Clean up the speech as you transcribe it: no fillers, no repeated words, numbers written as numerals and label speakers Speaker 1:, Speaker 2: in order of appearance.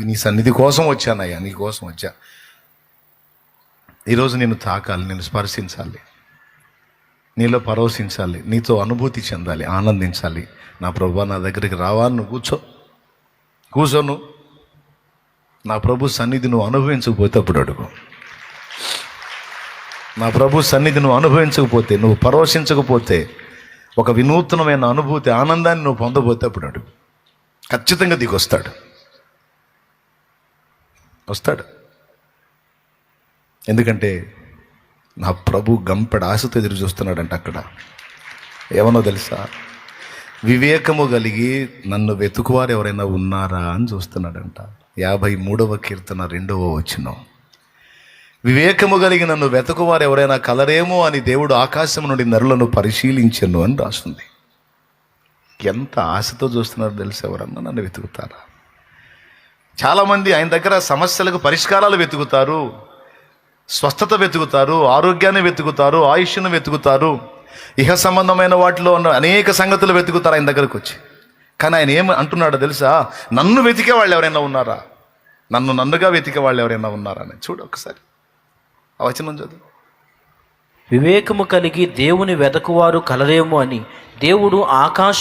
Speaker 1: నీ సన్నిధి కోసం వచ్చానయ్యా, నీ కోసం వచ్చా. ఈరోజు నేను తాకాలి, నేను స్పర్శించాలి, నీలో పరవశించాలి, నీతో అనుభూతి చెందాలి, ఆనందించాలి. నా ప్రభువా నా దగ్గరికి రావా, నువ్వు కూర్చోను. నా ప్రభు సన్నిధి నువ్వు అనుభవించకపోతే అప్పుడు అడుగు. నా ప్రభు సన్నిధి నువ్వు అనుభవించకపోతే, నువ్వు పరవశించకపోతే, ఒక వినూత్నమైన అనుభూతి, ఆనందాన్ని నువ్వు పొందబోతే అప్పుడు అడుగు. ఖచ్చితంగా దిగొస్తాడు, వస్తాడు. ఎందుకంటే నా ప్రభు గంపెడ ఆశతో ఎదురు చూస్తున్నాడంట. అక్కడ ఏమన్నా తెలుసా? వివేకము కలిగి నన్ను వెతుకువారు ఎవరైనా ఉన్నారా అని చూస్తున్నాడంట. 53వ కీర్తన 2వ వచనం. వివేకము కలిగి నన్ను వెతుకువారు ఎవరైనా కలరేమో అని దేవుడు ఆకాశం నుండి నరులను పరిశీలించెను అని రాస్తుంది. ఎంత ఆశతో చూస్తున్నారు తెలుసు? ఎవరన్నా నన్ను వెతుకుతారా? చాలామంది ఆయన దగ్గర సమస్యలకు పరిష్కారాలు వెతుకుతారు, స్వస్థత వెతుకుతారు, ఆరోగ్యాన్ని వెతుకుతారు, ఆయుష్ను వెతుకుతారు, ఇహ సంబంధమైన వాటిలో ఉన్న అనేక సంగతులు వెతుకుతారు ఆయన దగ్గరకు వచ్చి. కానీ ఆయన ఏమి అంటున్నాడో తెలుసా? నన్ను వెతికే వాళ్ళు ఎవరైనా ఉన్నారా, నన్నుగా వెతికే వాళ్ళు ఎవరైనా ఉన్నారా అని చూడు ఒకసారి. ఆ వచనం చదువు.
Speaker 2: వివేకము కలిగి దేవుని వెతకువారు కలరేమో అని దేవుడు ఆకాశ